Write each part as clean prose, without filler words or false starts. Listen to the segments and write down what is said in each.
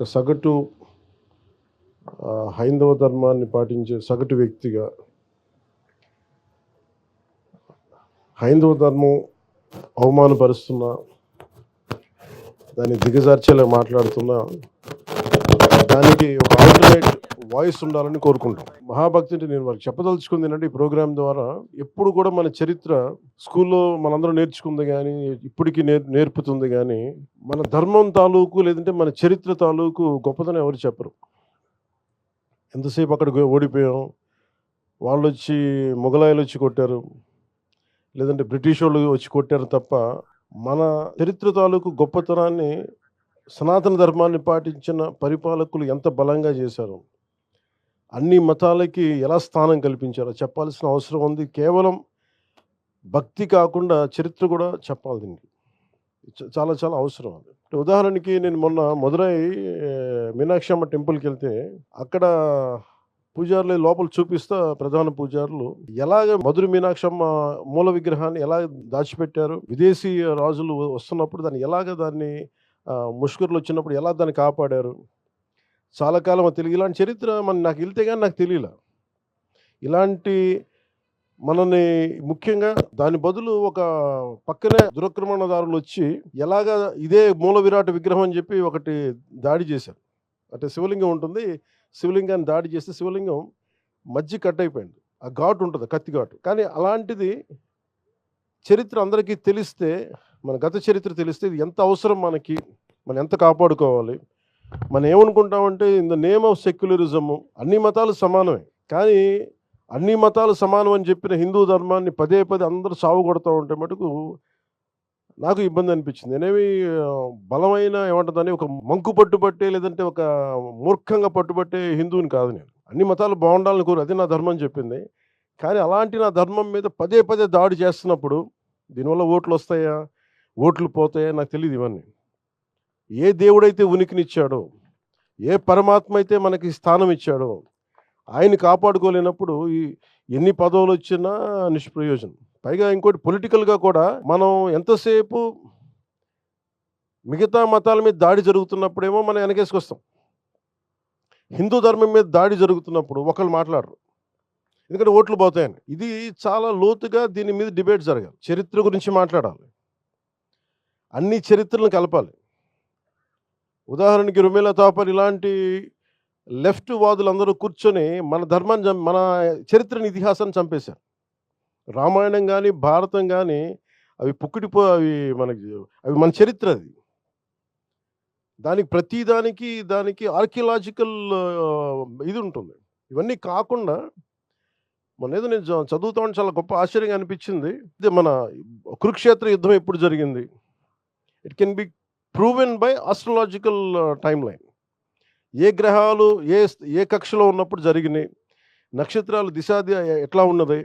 ఒక సగటు హైందవ ధర్మాన్ని పాటించే సగటు వ్యక్తిగా హైందవ ధర్మం అవమానపరుస్తున్నా, దాన్ని దిగజార్చేలా మాట్లాడుతున్నా, దానికి ఒక ఆల్టర్నేట్ వాయిస్ ఉండాలని కోరుకుంటాం. మహాభక్తి అంటే నేను వారికి చెప్పదలుచుకుంది ఏంటంటే, ఈ ప్రోగ్రాం ద్వారా ఎప్పుడు కూడా మన చరిత్ర స్కూల్లో మనందరం నేర్చుకుంది కానీ, ఇప్పటికీ నేర్పుతుంది కానీ, మన ధర్మం తాలూకు లేదంటే మన చరిత్ర తాలూకు గొప్పతనం ఎవరు చెప్పరు. ఎంతసేపు అక్కడ ఓడిపోయాం, వాళ్ళు వచ్చి మొఘలాయులు వచ్చి కొట్టారు, లేదంటే బ్రిటిష్ వాళ్ళు వచ్చి కొట్టారు తప్ప, మన చరిత్ర తాలూకు గొప్పతనాన్ని, సనాతన ధర్మాన్ని పాటించిన పరిపాలకులు ఎంత బలంగా చేశారు, అన్ని మతాలకి ఎలా స్థానం కల్పించారో చెప్పాల్సిన అవసరం ఉంది. కేవలం భక్తి కాకుండా చరిత్ర కూడా చెప్పాలి. దీనికి చాలా చాలా అవసరం అది. ఉదాహరణకి నేను మొన్న మదురై మీనాక్షి అమ్మ టెంపుల్కి వెళ్తే, అక్కడ పూజారులు లోపల చూపిస్తా, ప్రధాన పూజారులు ఎలాగ మధుర మీనాక్షమ్మ మూల విగ్రహాన్ని ఎలా దాచిపెట్టారు, విదేశీ రాజులు వస్తున్నప్పుడు దాన్ని ముష్కరులు వచ్చినప్పుడు ఎలా దాన్ని కాపాడారు. చాలా కాలం తెలుగు ఇలాంటి చరిత్ర నాకు వెళ్తే కానీ నాకు తెలియలే. ఇలాంటి మనని ముఖ్యంగా దాని బదులు ఒక పక్కనే దురక్రమణదారులు వచ్చి ఎలాగ ఇదే మూల విరాట్ విగ్రహం అని చెప్పి ఒకటి దాడి చేశారు. అంటే శివలింగం ఉంటుంది, శివలింగాన్ని దాడి చేస్తే శివలింగం మధ్య కట్ అయిపోయింది. ఆ ఘాటు ఉంటుంది, కత్తి ఘాటు. కానీ అలాంటిది చరిత్ర అందరికీ తెలిస్తే, మన గత చరిత్ర తెలిస్తే ఇది ఎంత అవసరం మనకి, మనం ఎంత కాపాడుకోవాలి. మనం ఏమనుకుంటామంటే, in the name of secularism అన్ని మతాలు సమానమే, కానీ అన్ని మతాలు సమానం అని చెప్పిన హిందూ ధర్మాన్ని పదే పదే అందరూ సాగు కొడుతూ ఉంటే మటుకు నాకు ఇబ్బంది అనిపించింది. నేనేమి బలమైన ఏమంటుందని ఒక మంకు పట్టుబట్టే, లేదంటే ఒక మూర్ఖంగా పట్టుబట్టే హిందువుని కాదు నేను. అన్ని మతాలు బాగుండాలని కోరు, అది నా ధర్మం చెప్పింది. కానీ అలాంటి నా ధర్మం మీద పదే పదే దాడి చేస్తున్నప్పుడు దీనివల్ల ఓట్లు వస్తాయా, ఓట్లు పోతాయా నాకు తెలియదు. ఇవన్నీ ఏ దేవుడైతే ఉనికినిచ్చాడో, ఏ పరమాత్మ అయితే మనకి స్థానం ఇచ్చాడో, ఆయన కాపాడుకోలేనప్పుడు ఈ ఎన్ని పదవులు వచ్చినా నిష్ప్రయోజనం. పైగా ఇంకోటి, పొలిటికల్గా కూడా మనం ఎంతసేపు మిగతా మతాల మీద దాడి జరుగుతున్నప్పుడేమో మనం వెనకేసుకొస్తాం. హిందూ ధర్మం మీద దాడి జరుగుతున్నప్పుడు ఒకళ్ళు మాట్లాడరు, ఎందుకంటే ఓట్లు పోతాయని. ఇది చాలా లోతుగా దీని మీద డిబేట్ జరగాలి. చరిత్ర గురించి మాట్లాడాలి, అన్ని చరిత్రలను కలపాలి. ఉదాహరణకి రుమేలా తాపర్ ఇలాంటి లెఫ్ట్ వాదులందరూ కూర్చొని మన ధర్మాన్ని, మన చరిత్రని, ఇతిహాసాన్ని చంపేశారు. రామాయణం కానీ, భారతం కానీ అవి అవి మన చరిత్ర. అది దానికి ఆర్కియలాజికల్ ఇది ఉంటుంది. ఇవన్నీ కాకుండా ఏదో నేను చదువుతా ఉంటే చాలా గొప్ప ఆశ్చర్యంగా అనిపించింది. ఇది మన కురుక్షేత్ర యుద్ధం ఎప్పుడు జరిగింది, it can be proven by astrological time line. ఏ గ్రహాలు ఏ కక్షలో ఉన్నప్పుడు జరిగినాయి, నక్షత్రాలు దిశ ఎట్లా ఉన్నది,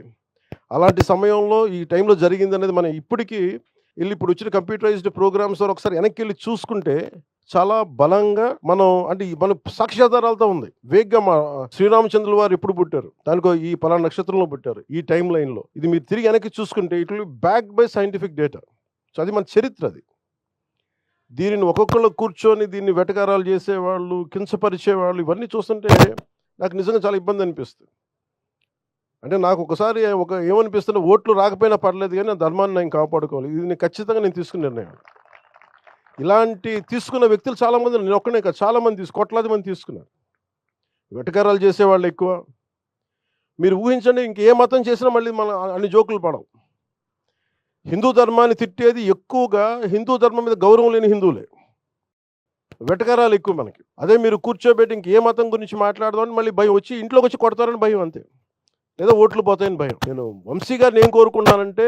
అలాంటి సమయంలో ఈ టైంలో జరిగింది అనేది మనం ఇప్పటికీ ఇప్పుడు వచ్చిన కంప్యూటరైజ్డ్ ప్రోగ్రామ్స్ ద్వారా ఒకసారి వెనక్కి వెళ్ళి చూసుకుంటే చాలా బలంగా మన సాక్ష్యాధారాలతో ఉంది. వేగ్గా శ్రీరామచంద్రుల వారు ఎప్పుడు పుట్టారు, దానికో ఈ పలానా నక్షత్రంలో పుట్టారు, ఈ టైం లైన్లో, ఇది మీరు తిరిగి వెనక్కి చూసుకుంటే it will be backed by scientific data. So అది మన చరిత్ర. అది దీనిని ఒక్కొక్కళ్ళు కూర్చొని దీన్ని వెటకారాలు చేసేవాళ్ళు, కించపరిచేవాళ్ళు, ఇవన్నీ చూస్తుంటే నాకు నిజంగా చాలా ఇబ్బంది అనిపిస్తుంది. అంటే నాకు ఒకసారి ఏమనిపిస్తుంది, ఓట్లు రాకపోయినా పర్లేదు కానీ ఆ ధర్మాన్ని నేను కాపాడుకోవాలి. ఇది నేను ఖచ్చితంగా తీసుకున్న నిర్ణయం. ఇలాంటి తీసుకున్న వ్యక్తులు చాలామంది, నేను ఒక్కనే కాదు, చాలామంది కోట్లాది మంది తీసుకున్నారు. వెటకారాలు చేసేవాళ్ళు ఎక్కువ. మీరు ఊహించండి, ఇంకే మతం చేసినా మళ్ళీ మన అన్ని జోకులు పడవు. హిందూ ధర్మాన్ని తిట్టేది ఎక్కువగా హిందూ ధర్మం మీద గౌరవం లేని హిందువులే. వెటకారాలు ఎక్కువ మనకి. అదే మీరు కూర్చోబెట్టి ఇంకే మతం గురించి మాట్లాడదామని మళ్ళీ భయం, వచ్చి ఇంట్లోకి వచ్చి కొడతారని భయం, అంతే. లేదా ఓట్లు పోతాయని భయం. నేను వంశీ గారిని ఏం కోరుకున్నానంటే,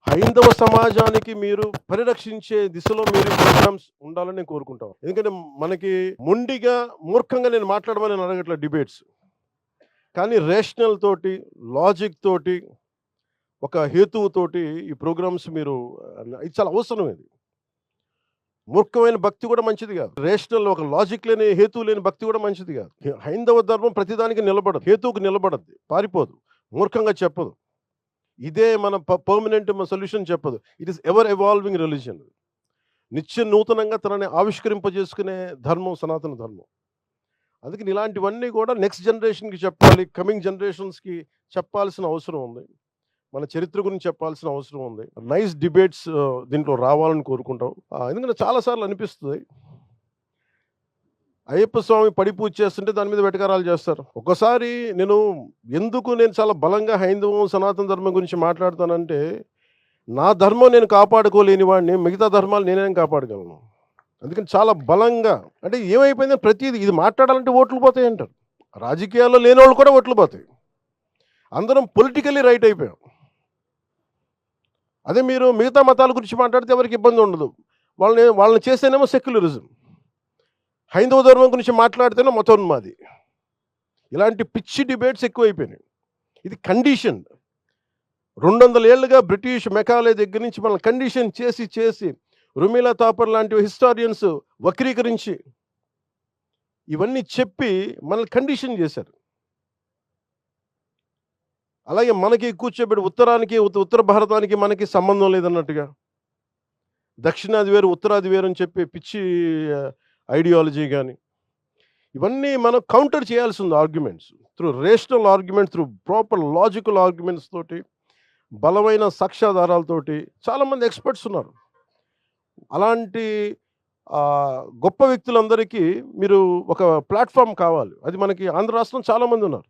హైందవ సమాజానికి మీరు పరిరక్షించే దిశలో మీరు ప్రోగ్రామ్స్ ఉండాలని నేను కోరుకుంటాను. ఎందుకంటే మనకి మొండిగా, మూర్ఖంగా నేను మాట్లాడమని నేను అడగట్లే డిబేట్స్, కానీ రేషనల్ తోటి, లాజిక్ తోటి, ఒక హేతువుతోటి ఈ ప్రోగ్రామ్స్ మీరు, ఇది చాలా అవసరం. ఇది మూర్ఖమైన భక్తి కూడా మంచిది కాదు. రేషనల్, ఒక లాజిక్ లేని, హేతువు లేని భక్తి కూడా మంచిది కాదు. హైందవ ధర్మం ప్రతిదానికి నిలబడదు, హేతువుకు నిలబడద్ది, పారిపోదు, మూర్ఖంగా చెప్పదు. ఇదే మన పర్మనెంట్ సొల్యూషన్ చెప్పదు. It is ever evolving religion. నిత్య నూతనంగా తనని ఆవిష్కరింపజేసుకునే ధర్మం సనాతన ధర్మం. అందుకని ఇలాంటివన్నీ కూడా నెక్స్ట్ జనరేషన్‌కి చెప్పాలి. కమింగ్ జనరేషన్స్‌కి చెప్పాల్సిన అవసరం ఉంది. మన చరిత్ర గురించి చెప్పాల్సిన అవసరం ఉంది. నైస్ డిబేట్స్ దీంట్లో రావాలని కోరుకుంటాం. ఎందుకంటే చాలా సార్లు అనిపిస్తది. అయ్యప్ప స్వామి పడి పూజ చేస్తుంటే దాని మీద వెటకారాలు చేస్తారు. ఒక్కసారి నేను చాలా బలంగా హైందవం, సనాతన ధర్మం గురించి మాట్లాడతానంటే, నా ధర్మం నేను కాపాడుకోలేని వాడిని మిగతా ధర్మాలు నేనేం కాపాడగలను. అందుకని చాలా బలంగా అంటే ఏమైపోయిందంటే ప్రతీది ఇది మాట్లాడాలంటే ఓట్లు పోతాయంటారు. రాజకీయాల్లో లేనోళ్ళు కూడా ఓట్లు పోతాయి. అందరం పొలిటికల్లీ రైట్ అయిపోయాం. అదే మీరు మిగతా మతాల గురించి మాట్లాడితే ఎవరికి ఇబ్బంది ఉండదు. వాళ్ళని చేస్తేనేమో సెక్యులరిజం. హైందవ ధర్మం గురించి మాట్లాడితేనే మతోన్మాది. ఇలాంటి పిచ్చి డిబేట్స్ ఎక్కువైపోయినాయి. ఇది కండిషన్. 200 ఏళ్లుగా బ్రిటిష్ మెకాలే దగ్గర నుంచి మనల్ని కండిషన్ చేసి రుమీలా తాపర్ లాంటి హిస్టారియన్స్ వక్రీకరించి ఇవన్నీ చెప్పి మనల్ని కండిషన్ చేశారు. అలాగే మనకి కూర్చోబెట్టి ఉత్తర భారతానికి మనకి సంబంధం లేదన్నట్టుగా, దక్షిణాది వేరు ఉత్తరాది వేరు అని చెప్పి పిచ్చి ఐడియాలజీ కానీ ఇవన్నీ మనం కౌంటర్ చేయాల్సి ఉంది. Arguments through rational arguments, through proper logical arguments తోటి, బలమైన సాక్ష్యాధారాలతోటి చాలామంది ఎక్స్పర్ట్స్ ఉన్నారు. అలాంటి గొప్ప వ్యక్తులందరికీ మీరు ఒక ప్లాట్ఫామ్ కావాలి. అది మనకి ఆంధ్ర రాష్ట్రం చాలామంది ఉన్నారు.